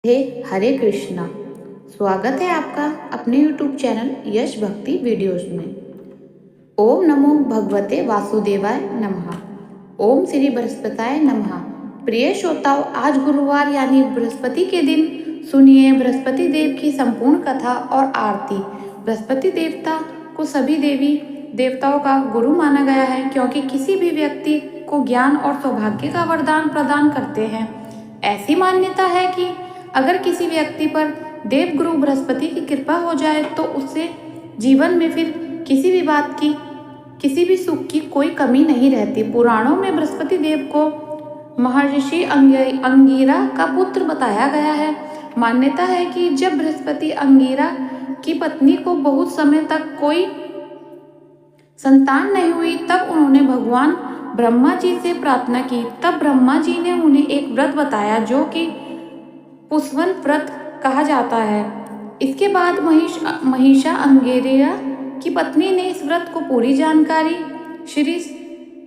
हे हरे कृष्णा। स्वागत है आपका अपने YouTube चैनल यश भक्ति वीडियोस में। ओम नमो भगवते वासुदेवाय नमः। ओम श्री बृहस्पताय नमः। प्रिय श्रोताओं, आज गुरुवार यानी बृहस्पति के दिन सुनिए बृहस्पति देव की संपूर्ण कथा और आरती। बृहस्पति देवता को सभी देवी देवताओं का गुरु माना गया है, क्योंकि किसी भी व्यक्ति को ज्ञान और सौभाग्य का वरदान प्रदान करते हैं। ऐसी मान्यता है कि अगर किसी व्यक्ति पर देवगुरु बृहस्पति की कृपा हो जाए तो उससे जीवन में फिर किसी भी बात की, किसी भी सुख की कोई कमी नहीं रहती। पुराणों में बृहस्पति देव को महर्षि अंगिरा का पुत्र बताया गया है। मान्यता है कि जब बृहस्पति अंगिरा की पत्नी को बहुत समय तक कोई संतान नहीं हुई, तब उन्होंने भगवान ब्रह्मा जी से प्रार्थना की। तब ब्रह्मा जी ने उन्हें एक व्रत बताया जो कि पुष्वन व्रत कहा जाता है। इसके बाद महिषा अंगिरा की पत्नी ने इस व्रत को पूरी जानकारी श्री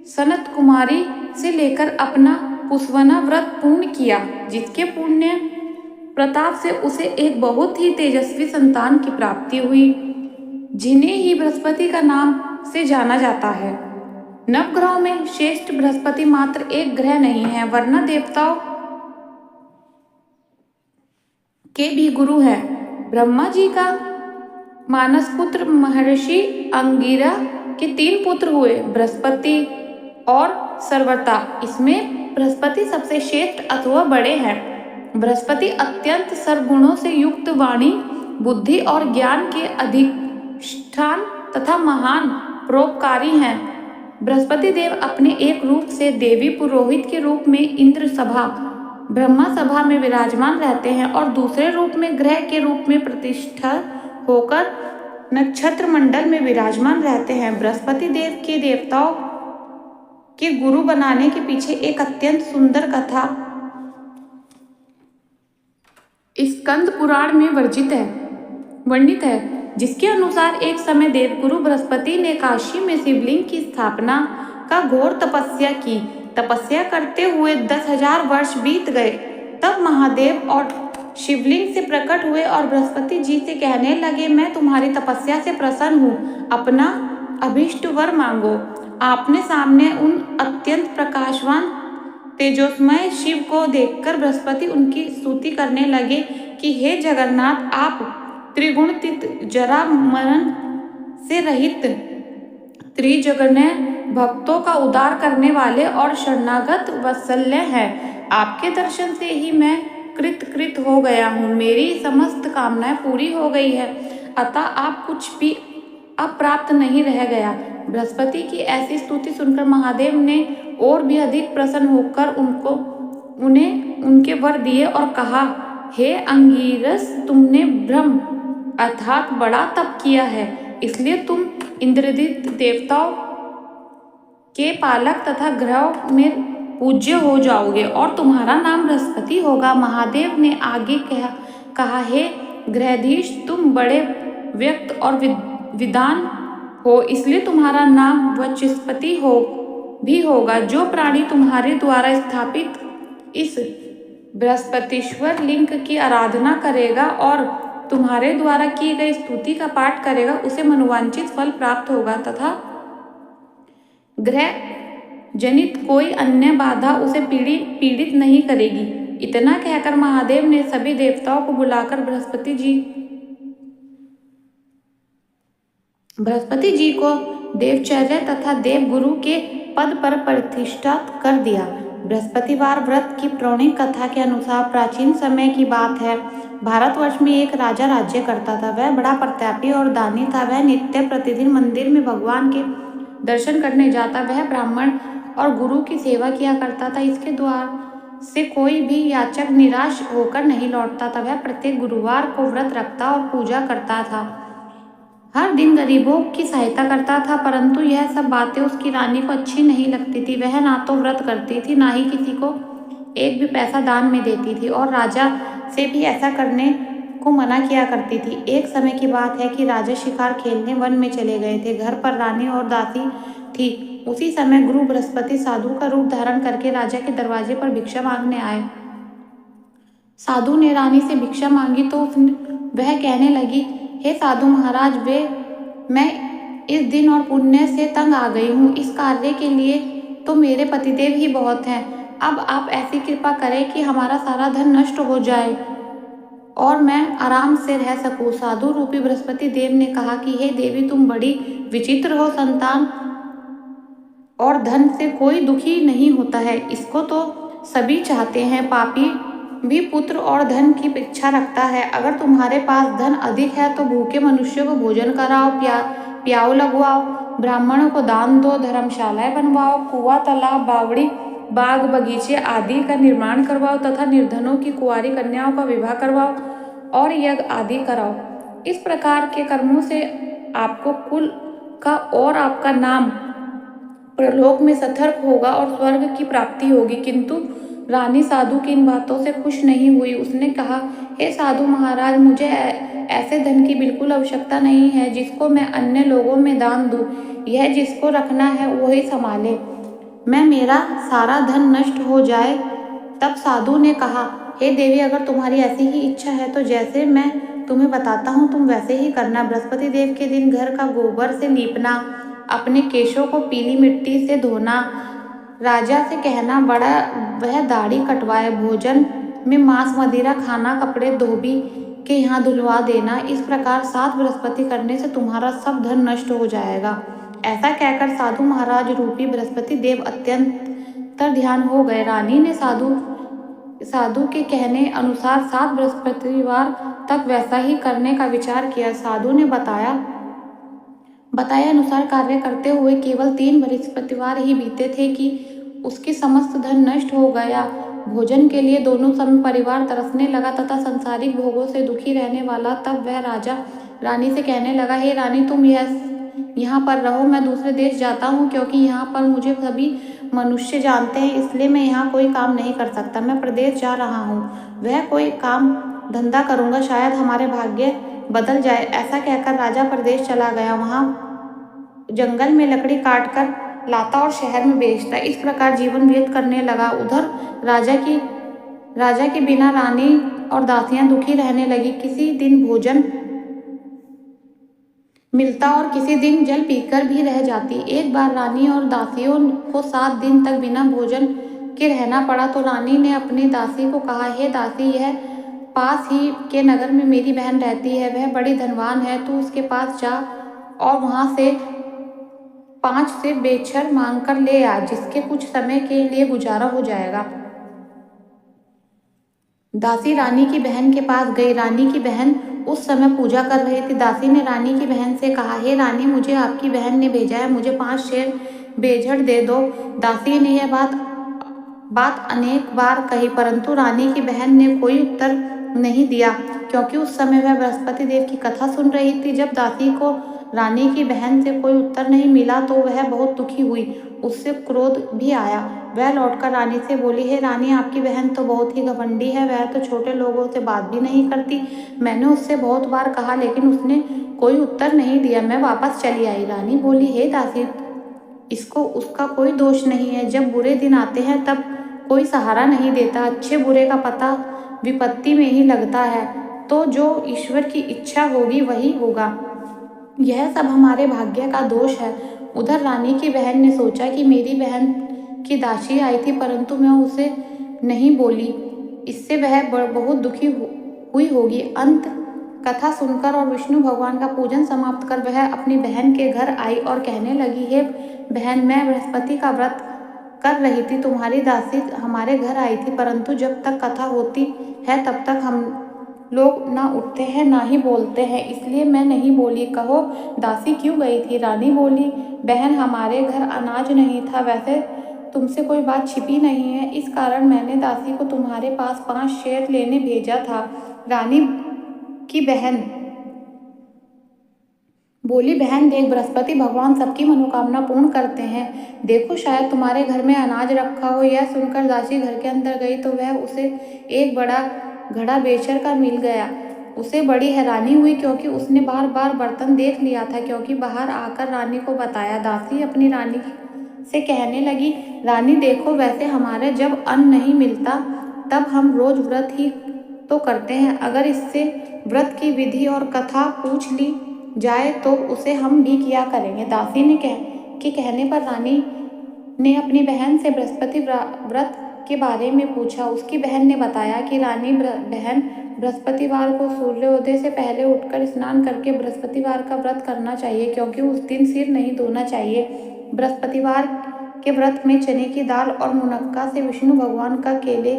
सनत कुमारी से लेकर अपना पुष्वना व्रत पूर्ण किया, जिसके पुण्य प्रताप से उसे एक बहुत ही तेजस्वी संतान की प्राप्ति हुई, जिन्हें ही बृहस्पति का नाम से जाना जाता है। नवग्रहों में श्रेष्ठ बृहस्पति मात्र एक ग्रह नहीं है, वरना देवताओं के भी गुरु हैं। ब्रह्मा जी का मानस पुत्र महर्षि अंगिरा के 3 पुत्र हुए, बृहस्पति और सर्वता। इसमें बृहस्पति सबसे श्रेष्ठ अथवा बड़े हैं। बृहस्पति अत्यंत सर्वगुणों से युक्त वाणी, बुद्धि और ज्ञान के अधिष्ठान तथा महान परोपकारी हैं। बृहस्पति देव अपने एक रूप से देवी पुरोहित के रूप में इंद्र सभा ब्रह्मा सभा में विराजमान रहते हैं और दूसरे रूप में ग्रह के रूप में प्रतिष्ठा होकर नक्षत्र मंडल में विराजमान रहते हैं। बृहस्पति देव के देवताओं के गुरु बनाने के पीछे एक अत्यंत सुंदर कथा स्कंद पुराण में वर्णित है, जिसके अनुसार एक समय देवगुरु बृहस्पति ने काशी में शिवलिंग की स्थापना का घोर तपस्या की। तपस्या करते हुए 10,000 वर्ष बीत गए। तब महादेव और शिवलिंग से प्रकट हुए और बृहस्पति जी से कहने लगे, मैं तुम्हारी तपस्या से प्रसन्न हूँ, अपना अभीष्ट वर मांगो। आपने सामने उन अत्यंत प्रकाशवान तेजोमय शिव को देखकर बृहस्पति उनकी स्तुति करने लगे कि हे जगन्नाथ, आप त्रिगुणातीत, जरा मरण से रहित, त्रिजगन्य भक्तों का उद्धार करने वाले और शरणागत वत्सल्य हैं। आपके दर्शन से ही मैं कृत हो गया हूँ, मेरी समस्त कामनाएं पूरी हो गई है, अतः आप कुछ भी अप्राप्त नहीं रह गया। बृहस्पति की ऐसी स्तुति सुनकर महादेव ने और भी अधिक प्रसन्न होकर उन्हें उनके वर दिए और कहा, हे अंगिरस, तुमने ब्रह्म अर्थात बड़ा तप किया है, इसलिए तुम इंद्रदित देवताओं के पालक तथा ग्रहों में पूज्य हो जाओगे और तुम्हारा नाम बृहस्पति होगा। महादेव ने आगे कहा, हे ग्रहाधीश, तुम बड़े व्यक्त और विद्वान हो, इसलिए तुम्हारा नाम वचस्पति भी होगा। जो प्राणी तुम्हारे द्वारा स्थापित इस बृहस्पतिश्वर लिंग की आराधना करेगा और तुम्हारे द्वारा की गई स्तुति का पाठ करेगा, उसे मनोवांछित फल प्राप्त होगा तथा ग्रह जनित कोई अन्य बाधा उसे पीड़ित नहीं करेगी। इतना कहकर महादेव ने सभी देवताओं को बुलाकर बृहस्पति जी को देवचर्या तथा देवगुरु के पद पर प्रतिष्ठित कर दिया। बृहस्पतिवार व्रत की पौराणिक कथा के अनुसार प्राचीन समय की बात है। भारतवर्ष में एक राजा राज्य करता था। वह बड़ा प्रतापी और दानी था। वह नित्य प्रतिदिन मंदिर में भगवान के दर्शन करने जाता। वह ब्राह्मण और गुरु की सेवा किया करता था। इसके द्वार से कोई भी याचक निराश होकर नहीं लौटता था। वह प्रत्येक गुरुवार को व्रत रखता और पूजा करता था। हर दिन गरीबों की सहायता करता था, परंतु यह सब बातें उसकी रानी को अच्छी नहीं लगती थी। वह ना तो व्रत करती थी, ना ही किसी को एक भी पैसा दान में देती थी और राजा से भी ऐसा करने को मना किया करती थी। एक समय की बात है कि राजा शिकार खेलने वन में चले गए थे। घर पर रानी और दासी थी। उसी समय गुरु बृहस्पति साधु का रूप धारण करके राजा के दरवाजे पर भिक्षा मांगने आए। साधु ने रानी से भिक्षा मांगी तो वह कहने लगी, हे साधु महाराज, मैं इस दिन और पुण्य से तंग आ गई हूँ। इस कार्य के लिए तो मेरे पतिदेव ही बहुत हैं। अब आप ऐसी कृपा करें कि हमारा सारा धन नष्ट हो जाए और मैं आराम से रह सकूं। साधु रूपी बृहस्पति देव ने कहा कि हे देवी, तुम बड़ी विचित्र हो। संतान और धन से कोई दुखी नहीं होता है, इसको तो सभी चाहते हैं। पापी भी पुत्र और धन की इच्छा रखता है। अगर तुम्हारे पास धन अधिक है तो भूखे मनुष्यों को भोजन कराओ, प्याऊ लगवाओ, ब्राह्मणों को दान दो, धर्मशालाएं बनवाओ, कुआं, तालाब, बावड़ी, बाग बगीचे आदि का निर्माण करवाओ तथा निर्धनों की कुंवारी कन्याओं का विवाह करवाओ और यज्ञ आदि कराओ। इस प्रकार के कर्मों से आपको कुल का और आपका नाम प्रलोक में सतर्क होगा और स्वर्ग की प्राप्ति होगी। किंतु रानी साधु की इन बातों से खुश नहीं हुई। उसने कहा, हे साधु महाराज, मुझे ऐसे धन की बिल्कुल आवश्यकता नहीं है जिसको मैं अन्य लोगों में दान दूं। यह जिसको रखना है वही संभाले। मेरा सारा धन नष्ट हो जाए। तब साधु ने कहा, हे देवी, अगर तुम्हारी ऐसी ही इच्छा है तो जैसे मैं तुम्हें बताता हूँ तुम वैसे ही करना। बृहस्पति देव के दिन घर का गोबर से लीपना, अपने केशों को पीली मिट्टी से धोना, राजा से कहना बड़ा वह दाढ़ी कटवाए, भोजन में मांस मदिरा खाना, कपड़े धोबी के यहाँ धुलवा देना। इस प्रकार 7 बृहस्पति करने से तुम्हारा सब धन नष्ट हो जाएगा। ऐसा कहकर साधु महाराज रूपी बृहस्पति देव अत्यंत ध्यान हो गए। रानी ने साधु के कहने अनुसार 7 बृहस्पतिवार तक वैसा ही करने का विचार किया। साधु ने बताया अनुसार कार्य करते हुए केवल 3 बृहस्पतिवार ही बीते थे कि उसकी समस्त धन नष्ट हो गया। भोजन के लिए दोनों समय परिवार तरसने लगा तथा संसारिक भोगों से दुखी रहने वाला। तब वह राजा रानी से कहने लगा, हे रानी, तुम यहाँ पर रहो, मैं दूसरे देश जाता हूँ, क्योंकि यहाँ पर मुझे सभी मनुष्य जानते हैं, इसलिए मैं यहाँ कोई काम नहीं कर सकता। मैं प्रदेश जा रहा हूँ, वह कोई काम धंधा करूँगा, शायद हमारे भाग्य बदल जाए। ऐसा कहकर राजा प्रदेश चला गया। वहाँ जंगल में लकड़ी काट कर लाता और शहर में बेचता। इस प्रकार जीवन व्यतीत करने लगा। उधर राजा के बिना रानी और दासियां दुखी रहने लगी। किसी दिन भोजन मिलता और किसी दिन जल पीकर भी रह जाती। एक बार रानी और दासियों को 7 दिन तक बिना भोजन के रहना पड़ा तो रानी ने अपनी दासी को कहा, हे दासी, यह पास ही के नगर में मेरी बहन रहती है, वह बड़ी धनवान है, तू उसके पास जा और वहां से 5 से बेछर मांग कर ले आ, जिसके कुछ समय के लिए गुजारा हो जाएगा। दासी रानी की बहन के पास गई। रानी की बहन उस समय पूजा कर रही थी। दासी ने रानी की बहन से कहा, हे रानी, मुझे आपकी बहन ने भेजा है, मुझे 5 शेर बेझड़ दे दो। दासी ने यह बात अनेक बार कही, परंतु रानी की बहन ने कोई उत्तर नहीं दिया, क्योंकि उस समय वह बृहस्पति देव की कथा सुन रही थी। जब दासी को रानी की बहन से कोई उत्तर नहीं मिला तो वह बहुत दुखी हुई, उससे क्रोध भी आया। वह लौटकर रानी से बोली, हे रानी, आपकी बहन तो बहुत ही घमंडी है, वह तो छोटे लोगों से बात भी नहीं करती। मैंने उससे बहुत बार कहा लेकिन उसने कोई उत्तर नहीं दिया, मैं वापस चली आई। रानी बोली, हे दासी, इसको उसका कोई दोष नहीं है। जब बुरे दिन आते हैं तब कोई सहारा नहीं देता। अच्छे बुरे का पता विपत्ति में ही लगता है, तो जो ईश्वर की इच्छा होगी वही होगा। यह सब हमारे भाग्य का दोष है। उधर रानी की बहन ने सोचा कि मेरी बहन की दासी आई थी, परंतु मैं उसे नहीं बोली, इससे वह बहुत दुखी हुई होगी। अंत कथा सुनकर और विष्णु भगवान का पूजन समाप्त कर वह अपनी बहन के घर आई और कहने लगी, हे बहन, मैं बृहस्पति का व्रत कर रही थी, तुम्हारी दासी हमारे घर आई थी, परंतु जब तक कथा होती है तब तक हम लोग ना उठते हैं ना ही बोलते हैं, इसलिए मैं नहीं बोली। कहो दासी क्यों गई थी? रानी बोली, बहन, हमारे घर अनाज नहीं था, वैसे तुमसे कोई बात छिपी नहीं है, इस कारण मैंने दासी को तुम्हारे पास 5 शेर लेने भेजा था। रानी की बहन बोली, बहन देख, बृहस्पति भगवान सबकी मनोकामना पूर्ण करते हैं, देखो शायद तुम्हारे घर में अनाज रखा हो। यह सुनकर दासी घर के अंदर गई तो वह उसे एक बड़ा घड़ा बेचर का मिल गया। उसे बड़ी हैरानी हुई क्योंकि उसने बार बार बर्तन देख लिया था, क्योंकि बाहर आकर रानी को बताया। दासी अपनी रानी से कहने लगी, रानी देखो, वैसे हमारे जब अन्न नहीं मिलता तब हम रोज व्रत ही तो करते हैं। अगर इससे व्रत की विधि और कथा पूछ ली जाए तो उसे हम भी किया करेंगे। दासी ने के कहने पर रानी ने अपनी बहन से बृहस्पति व्रत के बारे में पूछा। उसकी बहन ने बताया कि रानी बहन बृहस्पतिवार को सूर्योदय से पहले उठकर स्नान करके बृहस्पतिवार का व्रत करना चाहिए, क्योंकि उस दिन सिर नहीं धोना चाहिए। बृहस्पतिवार के व्रत में चने की दाल और मुनक्का से विष्णु भगवान का केले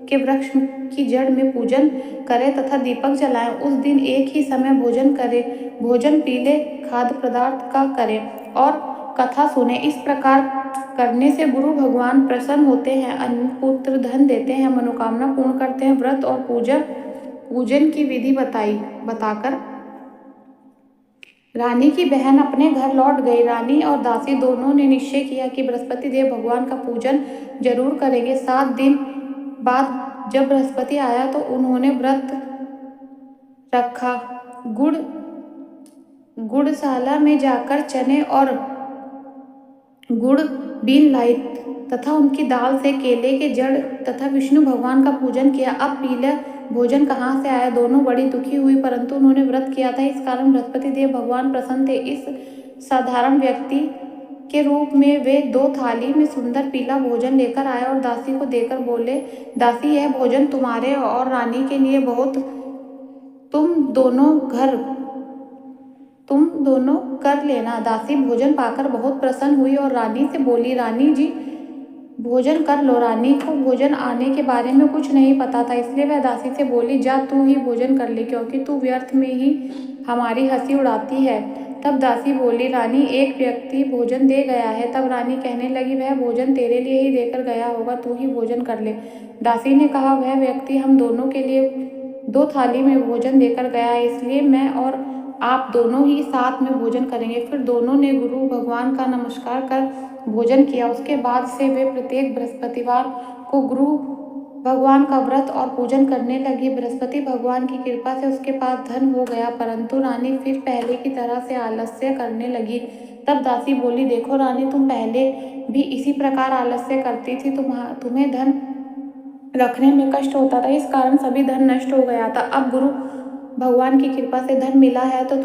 के वृक्ष की जड़ में पूजन करें तथा दीपक जलाएं। उस दिन एक ही समय भोजन करें। भोजन पीले खाद्य पदार्थ का करें और कथा सुने। इस प्रकार करने से गुरु भगवान प्रसन्न होते हैं, अन्न पुत्र धन देते हैं, मनोकामना पूर्ण करते हैं। व्रत और पूजन की विधि बताकर रानी की बहन अपने घर लौट गई। रानी और दासी दोनों ने निश्चय किया कि बृहस्पति देव भगवान का पूजन जरूर करेंगे। 7 दिन बाद जब बृहस्पति आया तो उन्होंने व्रत रखा। गुड़शाला में जाकर चने और गुड़ बीन लाई तथा उनकी दाल से केले के जड़ तथा विष्णु भगवान का पूजन किया। अब पीला भोजन कहाँ से आया? दोनों बड़ी दुखी हुई, परंतु उन्होंने व्रत किया था, इस कारण बृहस्पति देव भगवान प्रसन्न थे। इस साधारण व्यक्ति के रूप में वे 2 थाली में सुंदर पीला भोजन लेकर आए और दासी को देकर बोले, दासी, यह भोजन तुम्हारे और रानी के लिए बहुत तुम दोनों कर लेना। दासी भोजन पाकर बहुत प्रसन्न हुई और रानी से बोली, रानी जी भोजन कर लो। रानी को भोजन आने के बारे में कुछ नहीं पता था, इसलिए वह दासी से बोली, जा तू ही भोजन कर ले, क्योंकि तू व्यर्थ में ही हमारी हंसी उड़ाती है। तब दासी बोली, रानी, एक व्यक्ति भोजन दे गया है। तब रानी कहने लगी, वह भोजन तेरे लिए ही देकर गया होगा, तू ही भोजन कर ले। दासी ने कहा, वह व्यक्ति हम दोनों के लिए 2 थाली में भोजन देकर गया है, इसलिए मैं और आप दोनों ही साथ में भोजन करेंगे। फिर दोनों ने गुरु भगवान का नमस्कार कर भोजन किया। उसके बाद से वे प्रत्येक बृहस्पतिवार को गुरु भगवान का व्रत और पूजन करने लगी। बृहस्पति भगवान की कृपा से उसके पास धन हो गया, परंतु रानी फिर पहले की तरह से आलस्य करने लगी। तब दासी बोली, देखो रानी, तुम पहले भी इसी प्रकार आलस्य करती थी, तुम्हें धन रखने में कष्ट होता था, इस कारण सभी धन नष्ट हो गया था। अब गुरु भगवान की कृपा से धन मिला है तो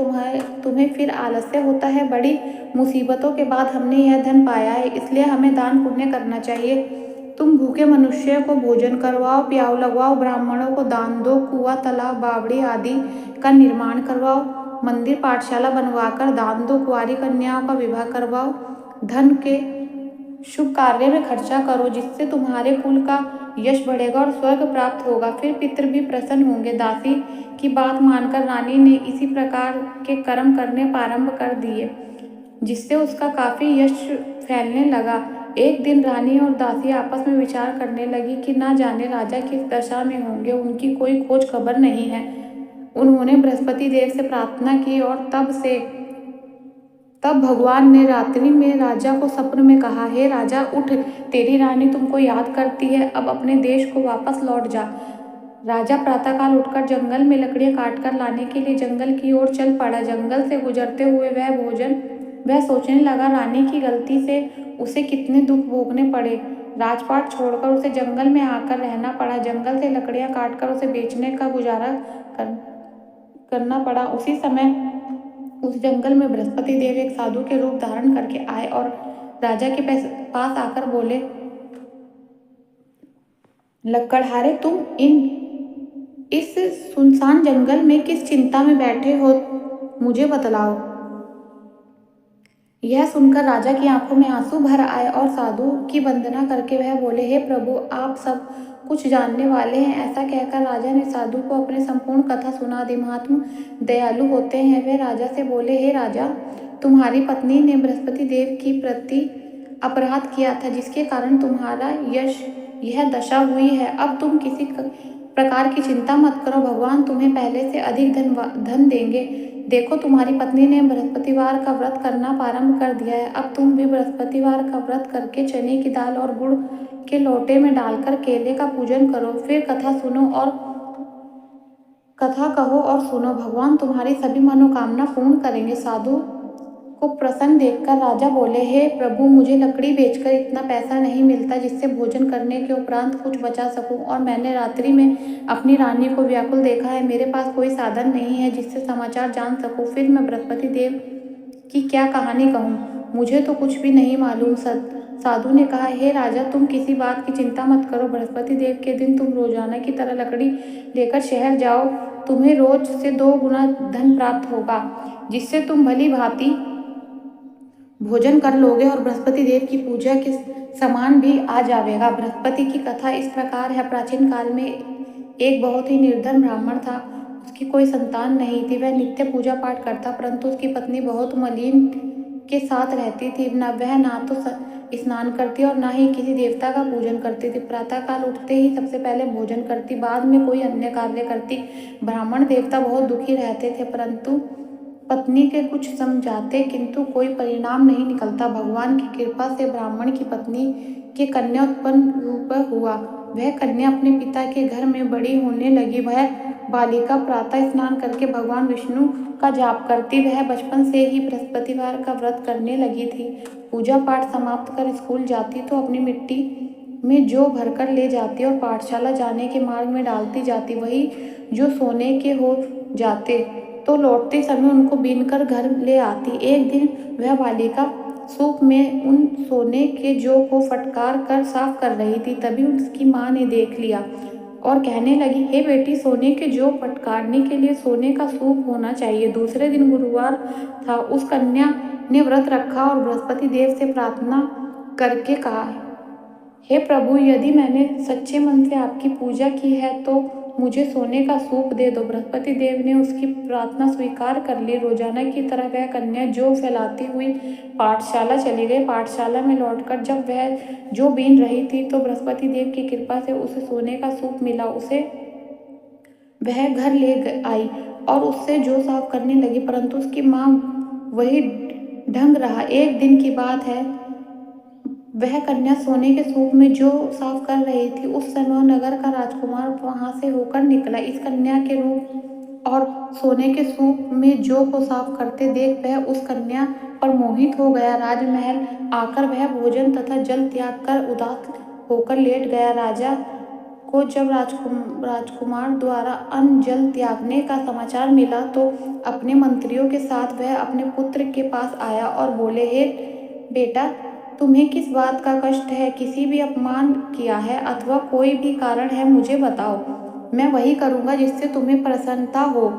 तुम्हें फिर आलस्य होता है। बड़ी मुसीबतों के बाद हमने यह धन पाया है, इसलिए हमें दान पुण्य करना चाहिए। तुम भूखे मनुष्य को भोजन करवाओ, प्याऊ लगवाओ, ब्राह्मणों को दान दो, कुआं, तालाब, बावड़ी आदि का निर्माण करवाओ, मंदिर पाठशाला बनवाकर दान दो, कुंवारी कन्याओं का विवाह करवाओ, धन के शुभ कार्य में खर्चा करो, जिससे तुम्हारे कुल का यश बढ़ेगा और स्वर्ग प्राप्त होगा। फिर पितृ भी प्रसन्न होंगे। दासी की बात मानकर रानी ने इसी प्रकार के कर्म करने प्रारंभ कर दिए, जिससे उसका काफी यश फैलने लगा। एक दिन रानी और दासी आपस में विचार करने लगी कि ना जाने राजा किस दशा में होंगे, उनकी कोई खोज खबर नहीं है। उन्होंने बृहस्पति देव से प्रार्थना की और तब भगवान ने रात्रि में राजा को स्वप्न में कहा, हे राजा, उठ, तेरी रानी तुमको याद करती है, अब अपने देश को वापस लौट जा। राजा प्रातःकाल उठकर जंगल में लकड़ियां काटकर लाने के लिए जंगल की ओर चल पड़ा। जंगल से गुजरते हुए वह सोचने लगा, रानी की गलती से उसे कितने दुख भोगने पड़े। राजपाट छोड़कर उसे जंगल में आकर रहना पड़ा। जंगल से लकड़ियां काटकर उसे बेचने का गुजारा करना पड़ा। उसी समय उस जंगल में बृहस्पति देव एक साधु के रूप धारण करके आए और राजा के पास आकर बोले, लक्कड़हारे, तुम इस सुनसान जंगल में किस चिंता में बैठे हो, मुझे बतलाओ। यह सुनकर राजा की आंखों में आंसू भर आए और साधु की वंदना करके वह बोले, हे प्रभु, आप सब कुछ जानने वाले हैं। ऐसा कहकर राजा ने साधु को अपनी संपूर्ण कथा सुना दी। महात्मा दयालु होते हैं। वे राजा से बोले, हे राजा, तुम्हारी पत्नी ने बृहस्पति देव की प्रति अपराध किया था, जिसके कारण तुम्हारा यह दशा हुई है। अब तुम किसी प्रकार की चिंता मत करो, भगवान तुम्हें पहले से अधिक धन देंगे। देखो, तुम्हारी पत्नी ने बृहस्पतिवार का व्रत करना प्रारंभ कर दिया है। अब तुम भी बृहस्पतिवार का व्रत करके चने की दाल और गुड़ के लोटे में डालकर केले का पूजन करो। फिर कथा कहो और सुनो, भगवान तुम्हारी सभी मनोकामना पूर्ण करेंगे। साधु को प्रसन्न देखकर राजा बोले, हे प्रभु, मुझे लकड़ी बेचकर इतना पैसा नहीं मिलता जिससे भोजन करने के उपरांत कुछ बचा सकूं, और मैंने रात्रि में अपनी रानी को व्याकुल देखा है। मेरे पास कोई साधन नहीं है जिससे समाचार जान सकूं। फिर मैं बृहस्पति देव की क्या कहानी कहूँ? मुझे तो कुछ भी नहीं मालूम। साधु ने कहा, हे राजा, तुम किसी बात की चिंता मत करो। बृहस्पति देव के दिन तुम रोजाना की तरह लकड़ी लेकर शहर जाओ। तुम्हें रोज से 2 गुना धन प्राप्त होगा, जिससे तुम भली भांति भोजन कर लोगे और बृहस्पति देव की पूजा के समान भी आ जाएगा। बृहस्पति की कथा इस प्रकार है। प्राचीन काल में एक बहुत ही निर्धन ब्राह्मण था। उसकी कोई संतान नहीं थी। वह नित्य पूजा पाठ करता, परंतु उसकी पत्नी बहुत मलिन के साथ रहती थी। वह ना तो स्नान करती और ना ही किसी देवता का पूजन करती थी। प्रातःकाल उठते ही सबसे पहले भोजन करती, बाद में कोई अन्य कार्य करती। ब्राह्मण देवता बहुत दुखी रहते थे, परंतु पत्नी के कुछ समझाते किंतु कोई परिणाम नहीं निकलता। भगवान की कृपा से ब्राह्मण की पत्नी के कन्या उत्पन्न रूप हुआ। वह कन्या अपने पिता के घर में बड़ी होने लगी। वह बालिका प्रातः स्नान करके भगवान विष्णु का जाप करती। वह बचपन से ही बृहस्पतिवार का व्रत करने लगी थी। पूजा पाठ समाप्त कर स्कूल जाती तो अपनी मिट्टी में जौ भरकर ले जाती और पाठशाला जाने के मार्ग में डालती जाती। वही जो सोने के हो जाते तो लौटते समय उनको बीनकर घर ले आती। एक दिन वह बालिका सूप में उन सोने के जौ को फटकार कर साफ कर रही थी। तभी उसकी माँ ने देख लिया और कहने लगी, हे बेटी, सोने के जौ फटकारने के लिए सोने का सूप होना चाहिए। दूसरे दिन गुरुवार था। उस कन्या ने व्रत रखा और बृहस्पति देव से प्रार्थना करके कहा, हे प्रभु, यदि मैंने सच्चे मन से आपकी पूजा की है तो मुझे सोने का सूप दे दो। बृहस्पति देव ने उसकी प्रार्थना स्वीकार कर ली। रोजाना की तरह वह कन्या जौ फैलाती हुई पाठशाला चली गई। पाठशाला में लौटकर जब वह जौ बीन रही थी तो बृहस्पति देव की कृपा से उसे सोने का सूप मिला। उसे वह घर ले आई और उससे जौ साफ करने लगी, परंतु उसकी माँ वही ढंग रहा। एक दिन की बात है, वह कन्या सोने के सूप में जौ साफ कर रही थी। उस समय नगर का राजकुमार वहां से होकर निकला। इस कन्या के रूप और सोने के सूप में जौ को साफ करते देख वह उस कन्या पर मोहित हो गया। राजमहल आकर वह भोजन तथा जल त्याग कर उदास होकर लेट गया। राजा को जब राजकुमार द्वारा अन्न जल त्यागने का समाचार मिला तो अपने मंत्रियों के साथ वह अपने पुत्र के पास आया और बोले, हे बेटा, तुम्हें किस बात का कष्ट है? किसी भी अपमान किया है अथवा कोई भी कारण है, मुझे बताओ। मैं वही करूँगा जिससे तुम्हें प्रसन्नता हो।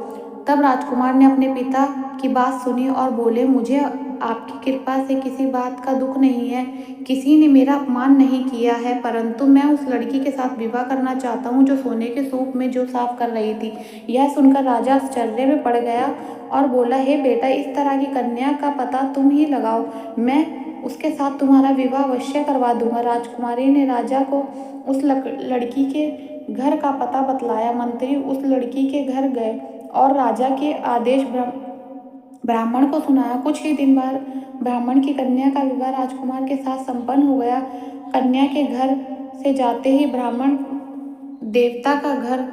तब राजकुमार ने अपने पिता की बात सुनी और बोले, मुझे आपकी कृपा से किसी बात का दुख नहीं है। किसी ने मेरा अपमान नहीं किया है, परंतु मैं उस लड़की के साथ विवाह करना चाहता हूँ जो सोने के सूप में जौ साफ कर रही थी। यह सुनकर राजा आश्चर्य में पड़ गया और बोला, हे बेटा, इस तरह की कन्या का पता तुम ही लगाओ। मैं उसके साथ तुम्हारा विवाह अवश्य करवा दूंगा। राजकुमारी ने राजा को उस लड़की के घर का पता बतलाया। मंत्री उस लड़की के घर गए और राजा के आदेश ब्राह्मण को सुनाया। कुछ ही दिन बाद ब्राह्मण की कन्या का विवाह राजकुमार के साथ संपन्न हो गया। कन्या के घर से जाते ही ब्राह्मण देवता का घर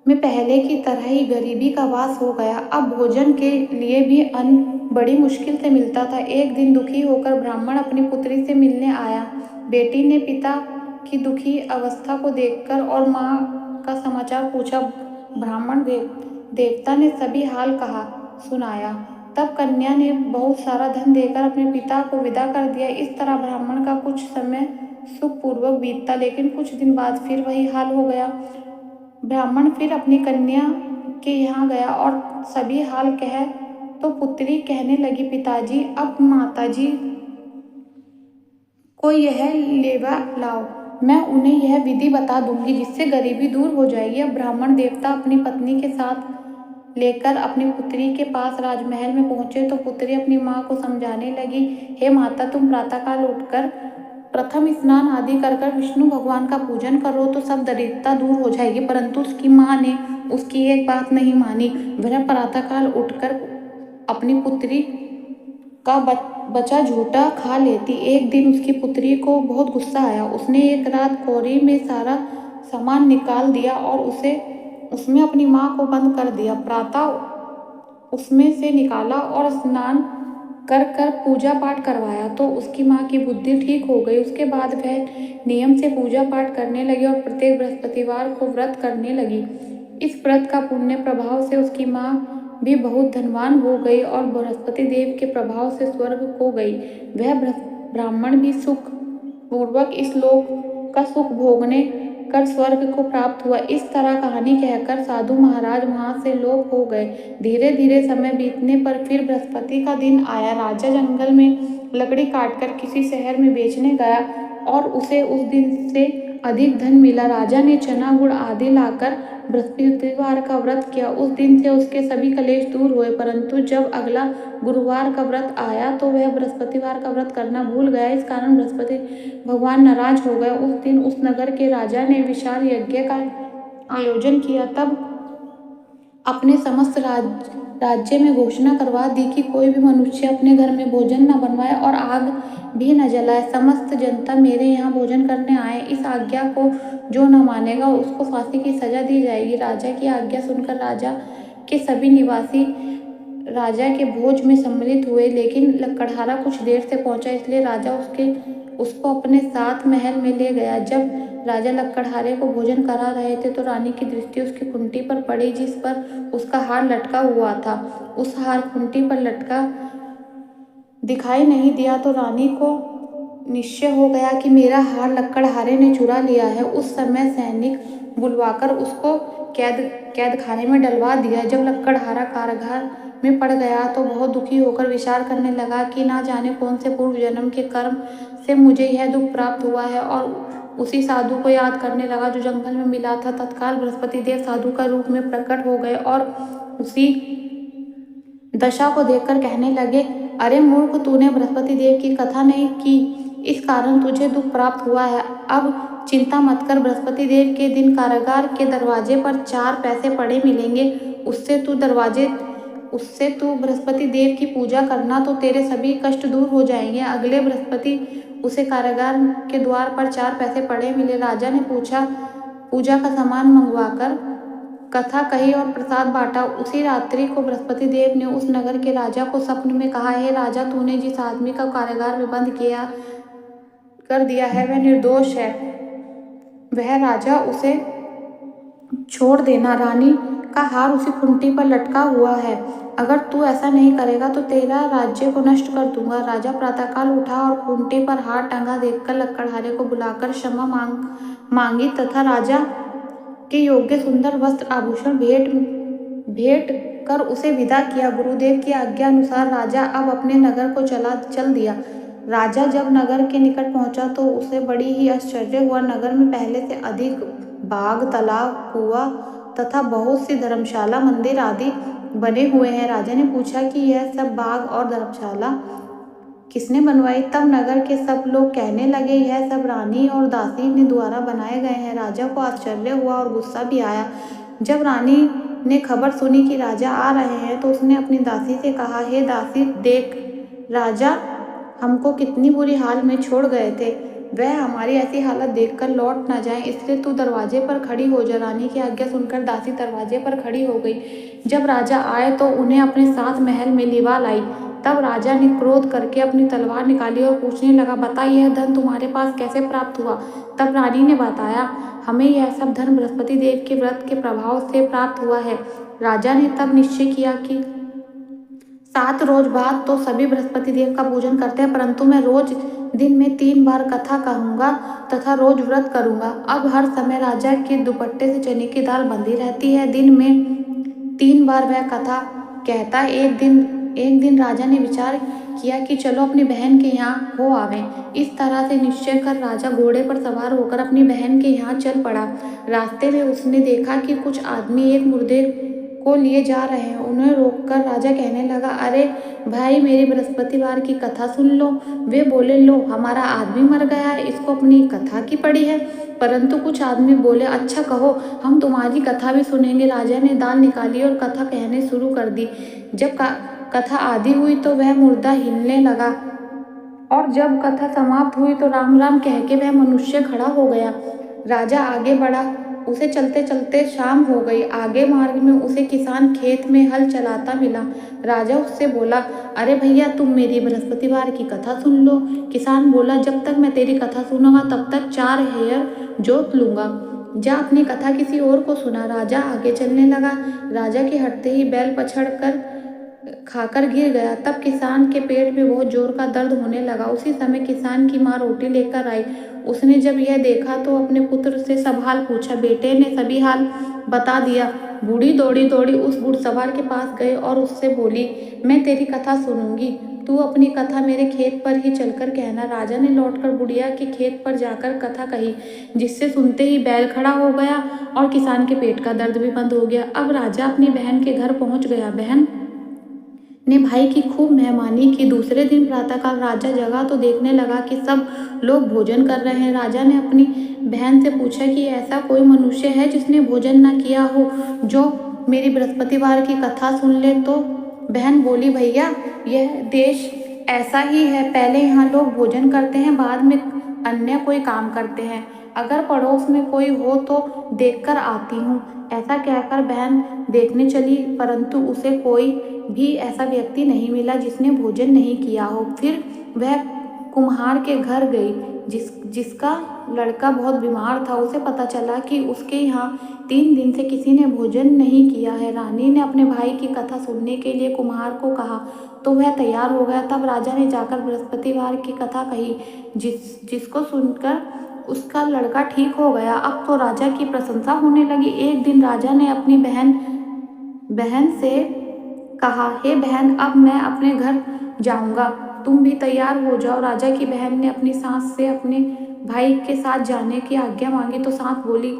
में पहले की तरह ही गरीबी का वास हो गया। अब भोजन के लिए भी अन्न बड़ी मुश्किल से मिलता था। एक दिन दुखी होकर ब्राह्मण अपनी पुत्री से मिलने आया। बेटी ने पिता की दुखी अवस्था को देखकर और माँ का समाचार पूछा। ब्राह्मण देवता ने सभी हाल कहा सुनाया। तब कन्या ने बहुत सारा धन देकर अपने पिता को विदा कर दिया। इस तरह ब्राह्मण का कुछ समय सुखपूर्वक बीतता, लेकिन कुछ दिन बाद फिर वही हाल हो गया। ब्राह्मण फिर अपनी कन्या के यहाँ गया और सभी हाल कह तो पुत्री कहने लगी, पिताजी, अब माताजी को यह लेवा लाओ। मैं उन्हें यह विधि बता दूंगी जिससे गरीबी दूर हो जाएगी। अब ब्राह्मण देवता अपनी पत्नी के साथ लेकर अपनी पुत्री के पास राजमहल में पहुंचे तो पुत्री अपनी माँ को समझाने लगी, हे माता, तुम प्रातःकाल उठकर प्रथम स्नान आदि कर विष्णु भगवान का पूजन करो तो सब दरिद्रता दूर हो जाएगी। परंतु उसकी माँ ने उसकी एक बात नहीं मानी। वह प्रातःकाल उठकर अपनी पुत्री का बचा झूठा खा लेती। एक दिन उसकी पुत्री को बहुत गुस्सा आया। उसने एक रात कोरी में सारा सामान निकाल दिया और उसमें अपनी माँ को बंद कर दिया। प्रातः उसमें से निकाला और स्नान कर कर पूजा पाठ करवाया तो उसकी माँ की बुद्धि ठीक हो गई। उसके बाद वह नियम से पूजा पाठ करने लगी और प्रत्येक बृहस्पतिवार को व्रत करने लगी। इस व्रत का पुण्य प्रभाव से उसकी माँ भी बहुत धनवान हो गई और बृहस्पति देव के प्रभाव से स्वर्ग को गई। वह ब्राह्मण भी सुख पूर्वक इस लोक का सुख भोगने कर स्वर्ग को प्राप्त हुआ। इस तरह कहानी कहकर साधु महाराज वहां से लोप हो गए। धीरे धीरे समय बीतने पर फिर बृहस्पति का दिन आया। राजा जंगल में लकड़ी काटकर किसी शहर में बेचने गया और उसे उस दिन से अधिक धन मिला। राजा ने चना गुड़ आदि लाकर बृहस्पतिवार का व्रत किया। उस दिन से उसके सभी कलेश दूर हुए, परंतु जब अगला गुरुवार का व्रत आया तो वह बृहस्पतिवार का व्रत करना भूल गया। इस कारण बृहस्पति भगवान नाराज हो गए। उस दिन उस नगर के राजा ने विशाल यज्ञ का आयोजन किया। तब अपने समस्त राज्य में घोषणा करवा दी कि कोई भी मनुष्य अपने घर में भोजन न बनवाए और आग भी न जलाए। समस्त जनता मेरे यहाँ भोजन करने आए। इस आज्ञा को जो न मानेगा उसको फांसी की सजा दी जाएगी। राजा की आज्ञा सुनकर राजा के सभी निवासी राजा के भोज में सम्मिलित हुए, लेकिन लकड़हारा कुछ देर से पहुंचा, इसलिए राजा उसको अपने साथ महल में ले गया। जब राजा लकड़हारे को भोजन करा रहे थे तो रानी की दृष्टि उसकी खूंटी पर पड़ी, जिस पर उसका हार लटका हुआ था। उस हार खूंटी पर लटका दिखाई नहीं दिया तो रानी को निश्चय हो गया कि मेरा हार लकड़हारे ने चुरा लिया है। उस समय सैनिक बुलवाकर उसको कैद खाने में डलवा दिया। जब लकड़हारा कारागार में पड़ गया तो बहुत दुखी होकर विचार करने लगा कि ना जाने कौन से पूर्व जन्म के कर्म से मुझे यह दुख प्राप्त हुआ है, और उसी साधु को याद करने लगा जो जंगल में मिला था। तत्काल बृहस्पति देव साधु का रूप में प्रकट हो गए और उसी दशा को देखकर कहने लगे, अरे मूर्ख, तूने बृहस्पति देव की कथा नहीं की, इस कारण तुझे दुख प्राप्त हुआ है। अब चिंता मत कर, बृहस्पति देव के दिन कारागार के दरवाजे पर 4 पैसे पड़े मिलेंगे। उससे तू बृहस्पति देव की पूजा करना तो तेरे सभी कष्ट दूर हो जाएंगे। अगले बृहस्पति उसे कारागार के द्वार पर 4 पैसे पड़े मिले। राजा ने पूजा का सामान मंगवाकर कथा कही और प्रसाद बांटा। उसी रात्रि को बृहस्पति देव ने उस नगर के राजा को स्वप्न में कहा, हे राजा, तूने जिस आदमी का कारागार में बंद कर दिया है वह निर्दोष है। वह राजा उसे छोड़ देना। रानी का हार उसी खूंटी पर लटका हुआ है। अगर तू ऐसा नहीं करेगा तो तेरा राज्य को नष्ट कर दूंगा। राजा प्रातःकाल उठा और खूंटी पर हार टंगा देखकर लकड़हारे को बुलाकर क्षमा मांगी तथा राजा के योग्य सुंदर वस्त्र आभूषण भेंट कर उसे विदा किया। गुरुदेव की आज्ञा अनुसार राजा अब अपने नगर को चल दिया। राजा जब नगर के निकट पहुंचा तो उसे बड़ी ही आश्चर्य हुआ। नगर में पहले से अधिक बाग, तालाब, कुआं तथा बहुत सी धर्मशाला, मंदिर आदि बने हुए हैं। राजा ने पूछा कि यह सब बाग और धर्मशाला किसने बनवाई? तब नगर के सब लोग कहने लगे, यह सब रानी और दासी ने द्वारा बनाए गए हैं। राजा को आश्चर्य हुआ और गुस्सा भी आया। जब रानी ने खबर सुनी कि राजा आ रहे हैं तो उसने अपनी दासी से कहा, हे दासी, देख, राजा हमको कितनी बुरी हाल में छोड़ गए थे। वह हमारी ऐसी हालत देखकर लौट न जाएं, इसलिए तू दरवाजे पर खड़ी हो जा। रानी की आज्ञा सुनकर दासी दरवाजे पर खड़ी हो गई। जब राजा आए तो उन्हें अपने साथ महल में लिवा लाई। तब राजा ने क्रोध करके अपनी तलवार निकाली और पूछने लगा, बता, यह धन तुम्हारे पास कैसे प्राप्त हुआ? तब रानी ने बताया, हमें यह सब धन बृहस्पति देव के व्रत के प्रभाव से प्राप्त हुआ है। राजा ने तब निश्चय किया कि 7 रोज बाद तो सभी बृहस्पति देव का पूजन करते हैं, परंतु मैं रोज दिन में 3 बार कथा कहूँगा तथा रोज व्रत करूँगा। अब हर समय राजा के दुपट्टे से चने की दाल बंधी रहती है। दिन में 3 बार वह कथा कहता है। एक दिन राजा ने विचार किया कि चलो अपनी बहन के यहाँ हो आवें। इस तरह से निश्चय कर राजा घोड़े पर सवार होकर अपनी बहन के यहाँ चल पड़ा। रास्ते में उसने देखा कि कुछ आदमी एक मुर्दे को लिए जा रहे हैं। उन्हें रोककर राजा कहने लगा, अरे भाई, मेरी बृहस्पतिवार की कथा सुन लो। वे बोले, लो, हमारा आदमी मर गया है, इसको अपनी कथा की पड़ी है। परंतु कुछ आदमी बोले, अच्छा कहो, हम तुम्हारी कथा भी सुनेंगे। राजा ने दाल निकाली और कथा कहने शुरू कर दी। जब कथा आधी हुई तो वह मुर्दा हिलने लगा और जब कथा समाप्त हुई तो राम राम कह के वह मनुष्य खड़ा हो गया। राजा आगे बढ़ा। उसे चलते चलते शाम हो गई। आगे मार्ग में उसे किसान खेत में हल चलाता मिला। राजा उससे बोला, अरे भैया, तुम मेरी बृहस्पतिवार की कथा सुन लो। किसान बोला, जब तक मैं तेरी कथा सुनूंगा तब तक 4 हेयर जोत लूंगा। जा अपनी कथा किसी और को सुना। राजा आगे चलने लगा। राजा के हटते ही बैल पछड़ कर खाकर गिर गया। तब किसान के पेट में बहुत जोर का दर्द होने लगा। उसी समय किसान की माँ रोटी लेकर आई। उसने जब यह देखा तो अपने पुत्र से सब हाल पूछा। बेटे ने सभी हाल बता दिया। बूढ़ी दौड़ी दौड़ी उस घुड़सवार के पास गई और उससे बोली, मैं तेरी कथा सुनूंगी, तू अपनी कथा मेरे खेत पर ही चलकर कहना। राजा ने लौटकर बुढ़िया के खेत पर जाकर कथा कही, जिससे सुनते ही बैल खड़ा हो गया और किसान के पेट का दर्द भी बंद हो गया। अब राजा अपनी बहन के घर पहुंच गया। बहन ने भाई की खूब मेहमानी की। दूसरे दिन प्रातःकाल राजा जगा तो देखने लगा कि सब लोग भोजन कर रहे हैं। राजा ने अपनी बहन से पूछा कि ऐसा कोई मनुष्य है जिसने भोजन न किया हो, जो मेरी बृहस्पतिवार की कथा सुन ले। तो बहन बोली, भैया, यह देश ऐसा ही है। पहले यहाँ लोग भोजन करते हैं, बाद में अन्य कोई काम करते हैं। अगर पड़ोस में कोई हो तो देखकर आती हूँ। ऐसा कहकर बहन देखने चली, परंतु उसे कोई भी ऐसा व्यक्ति नहीं मिला जिसने भोजन नहीं किया हो। फिर वह कुम्हार के घर गई, जिसका लड़का बहुत बीमार था। उसे पता चला कि उसके यहाँ 3 दिन से किसी ने भोजन नहीं किया है। रानी ने अपने भाई की कथा सुनने के लिए कुम्हार को कहा तो वह तैयार हो गया। तब राजा ने जाकर बृहस्पतिवार की कथा कही, जिसको सुनकर उसका लड़का ठीक हो गया। अब तो राजा की प्रशंसा होने लगी। एक दिन राजा ने अपनी बहन से कहा, हे बहन, अब मैं अपने घर जाऊंगा, तुम भी तैयार हो जाओ। राजा की बहन ने अपनी सास से अपने भाई के साथ जाने की आज्ञा मांगी तो सास बोली,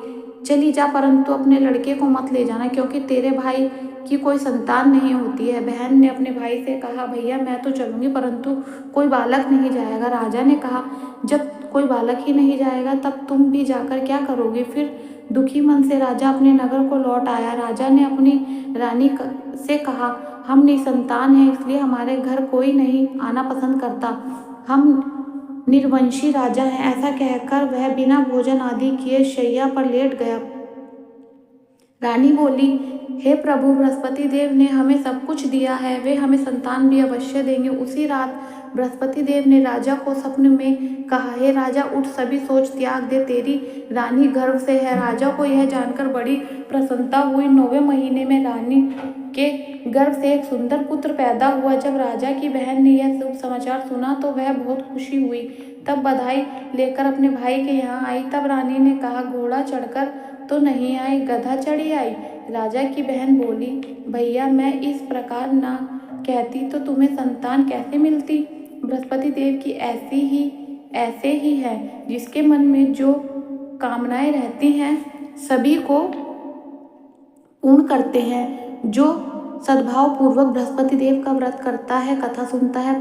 चली जा, परंतु अपने लड़के को मत ले जाना, क्योंकि तेरे भाई की कोई संतान नहीं होती है। बहन ने अपने भाई से कहा, भैया, मैं तो चलूंगी, परंतु कोई बालक नहीं जाएगा। राजा ने कहा, जब कोई बालक ही नहीं जाएगा तब तुम भी जाकर क्या करोगे। फिर दुखी मन से राजा अपने नगर को लौट आया। राजा ने अपनी रानी से कहा, हम निसंतान हैं, इसलिए हमारे घर कोई नहीं आना पसंद करता। हम निर्वंशी राजा हैं। ऐसा कहकर वह बिना भोजन आदि किए शैया पर लेट गया। रानी बोली, हे प्रभु, बृहस्पति देव ने हमें सब कुछ दिया है, वे हमें संतान भी अवश्य देंगे। उसी रात बृहस्पति देव ने राजा को स्वप्न में कहा, हे राजा, उठ, सभी सोच त्याग दे, तेरी रानी गर्भ से है। राजा को यह जानकर बड़ी प्रसन्नता हुई। 9वें महीने में रानी के गर्भ से एक सुंदर पुत्र पैदा हुआ। जब राजा की बहन ने यह शुभ समाचार सुना तो वह बहुत खुशी हुई। तब बधाई लेकर अपने भाई के यहाँ आई। तब रानी ने कहा, घोड़ा चढ़कर तो नहीं आई, गधा चढ़ी आई। राजा की बहन बोली, भैया, मैं इस प्रकार ना कहती तो तुम्हें संतान कैसे मिलती। बृहस्पति देव की ऐसे ही है, जिसके मन में जो कामनाएं रहती हैं सभी को पूर्ण करते हैं। जो सद्भाव पूर्वक बृहस्पति देव का व्रत करता है, कथा सुनता है,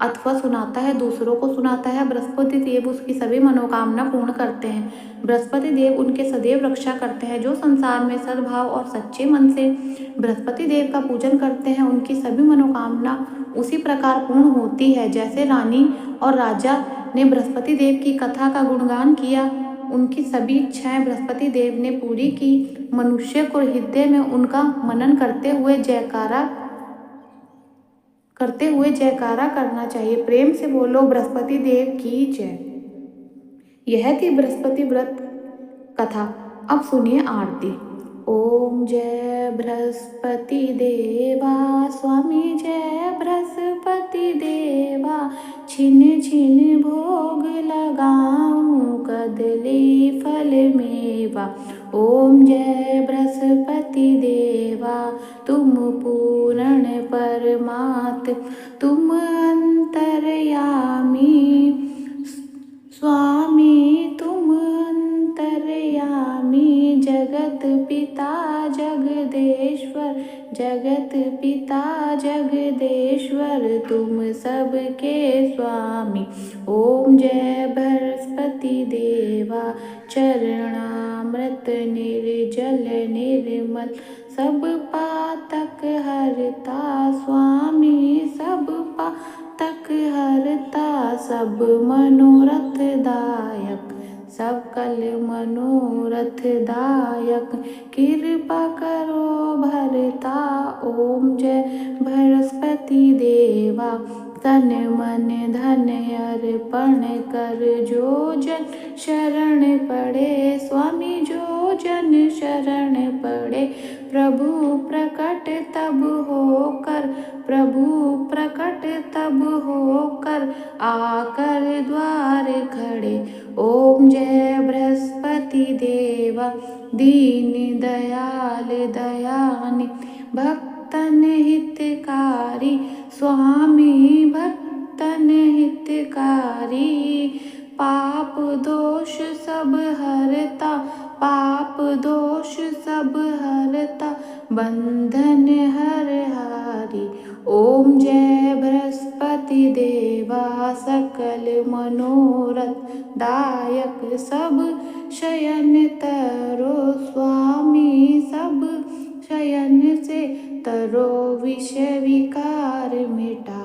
अथवा सुनाता है, दूसरों को सुनाता है, बृहस्पति देव उसकी सभी मनोकामना पूर्ण करते हैं। बृहस्पति देव उनके सदैव रक्षा करते हैं। जो संसार में सद्भाव और सच्चे मन से बृहस्पति देव का पूजन करते हैं, उनकी सभी मनोकामना उसी प्रकार पूर्ण होती है। जैसे रानी और राजा ने बृहस्पति देव की कथा का गुणगान किया, उनकी सभी इच्छाएं बृहस्पति देव ने पूरी की। मनुष्य को हृदय में उनका मनन करते हुए जयकारा करना चाहिए। प्रेम से बोलो, बृहस्पति देव की जय। यह थी बृहस्पति व्रत कथा। अब सुनिए आरती। ओम जय बृहस्पति देवा, स्वामी जय बृहस्पति देवा, छिन छिन भोग लगाऊं, कदली फल मेवा। ओम जय बृहस्पति देवा, तुम पूर्ण परमात्म, तुम अंतर्यामी स्वामी, तुम अंतर्यामी, जगत पिता जगदेश्वर, जगत पिता जगदेश्वर, तुम सबके स्वामी। ओम जय बृहस्पति देवा, चरणामृत निर्जल निर्मल, सब पातक हरता स्वामी, सब पातक हरता, सब मनोरथ दायक, सकल मनोरथ दायक कृपा करो भरता। ओम जय बृहस्पति देवा तन मन धन अर्पण कर। जो जन शरण पड़े स्वामी जो जन शरण पड़े, प्रभु प्रकट तब होकर, प्रभु प्रकट तब होकर आकर द्वार खड़े। ओम जय बृहस्पति देवा दीन दयाल दयानि भक्तन हितकारी स्वामी भक्तन हितकारी। पाप दोष सब हरता, पाप दोष सब हरता, बंधन हर हारी। ओम जय बृहस्पति देवा सकल मनोरथ दायक सब शयन तरो स्वामी सब शयन से तरो विषय विकार मिटा।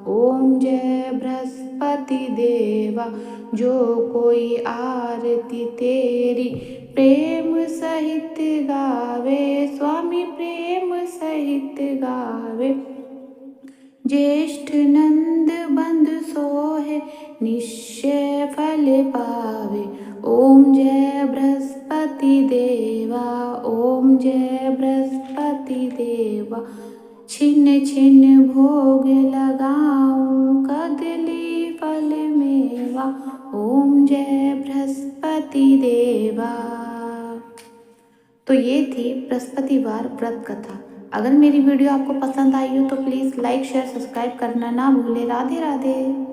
ओम जय बृहस्पति देवा जो कोई आरती तेरी प्रेम सहित गावे स्वामी प्रेम सहित गावे। ज्येष्ठ नंद बंद सोहे निश्चय फल पावे। ओम जय बृहस्पति देवा ओम जय बृहस्पति देवा। छिन छिन भोग लगाऊं कदली फल मेवा। ओम जय बृहस्पति देवा। तो ये थी बृहस्पतिवार व्रत कथा। अगर मेरी वीडियो आपको पसंद आई हो तो प्लीज़ लाइक शेयर सब्सक्राइब करना ना भूलें। राधे राधे।